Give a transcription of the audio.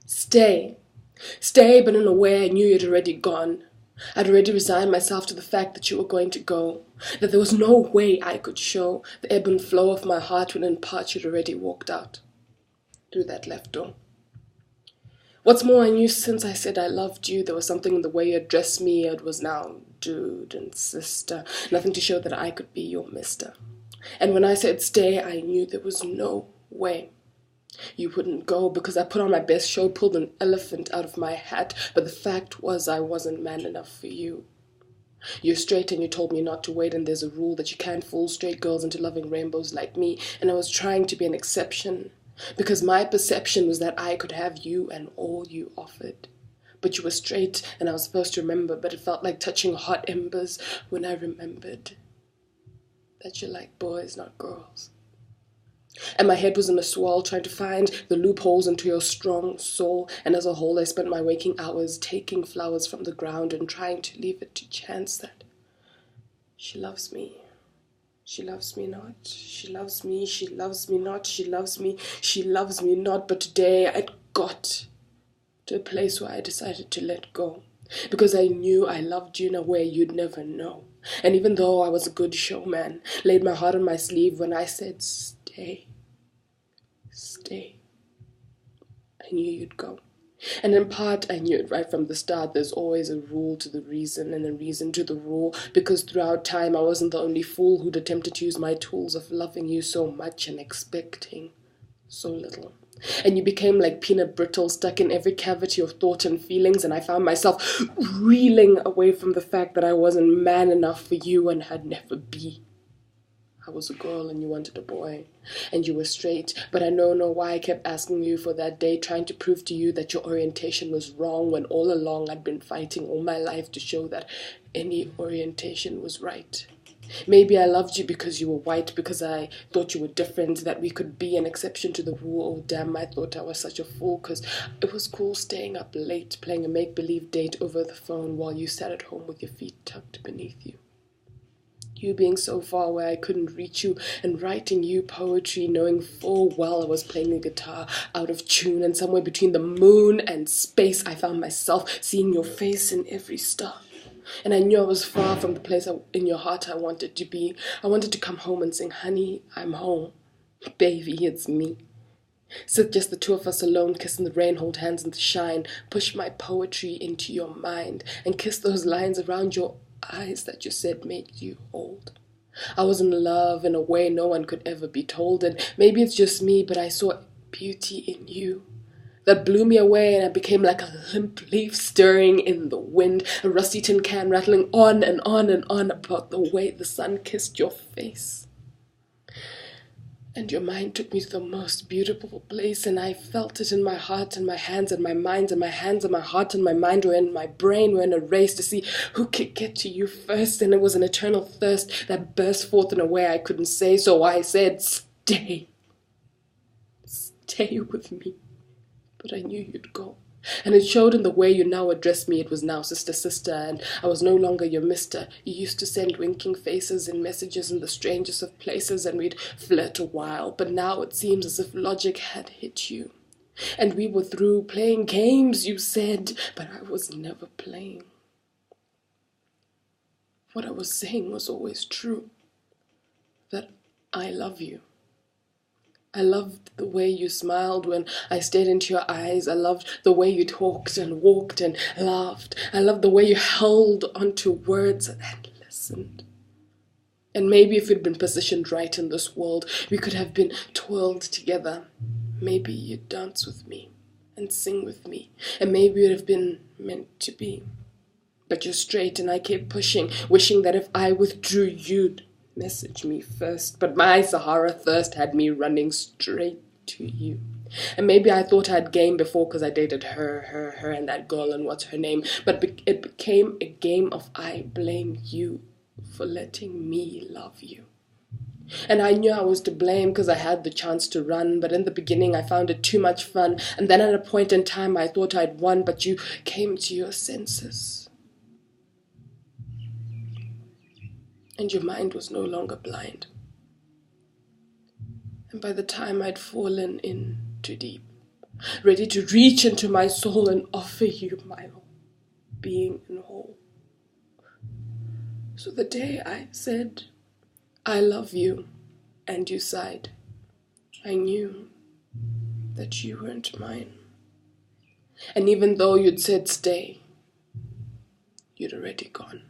Stay. Stay, but in a way I knew you'd already gone. I'd already resigned myself to the fact that you were going to go, that there was no way I could show the ebb and flow of my heart when in part you'd already walked out through that left door. What's more, I knew since I said I loved you, there was something in the way you addressed me. It was now dude and sister, nothing to show that I could be your mister. And when I said stay, I knew there was no way you wouldn't go, because I put on my best show, pulled an elephant out of my hat, but the fact was I wasn't man enough for you. You're straight and you told me not to wait, and there's a rule that you can't fool straight girls into loving rainbows like me, and I was trying to be an exception, because my perception was that I could have you and all you offered. But you were straight and I was supposed to remember, but it felt like touching hot embers when I remembered that you like boys, not girls. And my head was in a swirl trying to find the loopholes into your strong soul, and as a whole I spent my waking hours taking flowers from the ground and trying to leave it to chance that she loves me. She loves me not. She loves me. She loves me not. She loves me. She loves me not. But today I'd got to a place where I decided to let go, because I knew I loved you in a way you'd never know. And even though I was a good showman, laid my heart on my sleeve when I said stay, stay, I knew you'd go. And in part, I knew it right from the start. There's always a rule to the reason and a reason to the rule, because throughout time I wasn't the only fool who'd attempted to use my tools of loving you so much and expecting so little. And you became like peanut brittle stuck in every cavity of thought and feelings, and I found myself reeling away from the fact that I wasn't man enough for you and had never be. I was a girl and you wanted a boy, and you were straight, but I don't know why I kept asking you for that day, trying to prove to you that your orientation was wrong, when all along I'd been fighting all my life to show that any orientation was right. Maybe I loved you because you were white, because I thought you were different, that we could be an exception to the rule. Oh damn, I thought I was such a fool, because it was cool staying up late, playing a make-believe date over the phone while you sat at home with your feet tucked beneath you. You being so far away I couldn't reach you, and writing you poetry knowing full well I was playing the guitar out of tune, and somewhere between the moon and space I found myself seeing your face in every star. And I knew I was far from the place in your heart I wanted to be. I wanted to come home and sing, honey, I'm home. Baby, it's me. Sit just the two of us alone, kiss in the rain, hold hands in the shine, push my poetry into your mind, and kiss those lines around your eyes that you said made you old. I was in love in a way no one could ever be told, and maybe it's just me, but I saw beauty in you that blew me away, and I became like a limp leaf stirring in the wind, a rusty tin can rattling on and on and on about the way the sun kissed your face. And your mind took me to the most beautiful place, and I felt it in my heart and my hands and my mind, and my hands and my heart and my mind were in my brain, were in a race to see who could get to you first, and it was an eternal thirst that burst forth in a way I couldn't say, so I said, stay. Stay with me. But I knew you'd go. And it showed in the way you now addressed me. It was now sister, sister, and I was no longer your mister. You used to send winking faces and messages in the strangest of places, and we'd flirt a while, but now it seems as if logic had hit you. And we were through playing games, you said, but I was never playing. What I was saying was always true, that I love you. I loved the way you smiled when I stared into your eyes. I loved the way you talked and walked and laughed. I loved the way you held onto words and listened. And maybe if we'd been positioned right in this world, we could have been twirled together. Maybe you'd dance with me and sing with me, and maybe it'd have been meant to be. But you're straight, and I kept pushing, wishing that if I withdrew, you'd message me first, but my Sahara thirst had me running straight to you. And maybe I thought I'd game before because I dated her, and that girl, and what's her name, but it became a game of I blame you for letting me love you. And I knew I was to blame because I had the chance to run, but in the beginning I found it too much fun, and then at a point in time I thought I'd won, but you came to your senses. And your mind was no longer blind. And by the time I'd fallen in too deep, ready to reach into my soul and offer you my being and whole. So the day I said, I love you, and you sighed, I knew that you weren't mine. And even though you'd said stay, you'd already gone.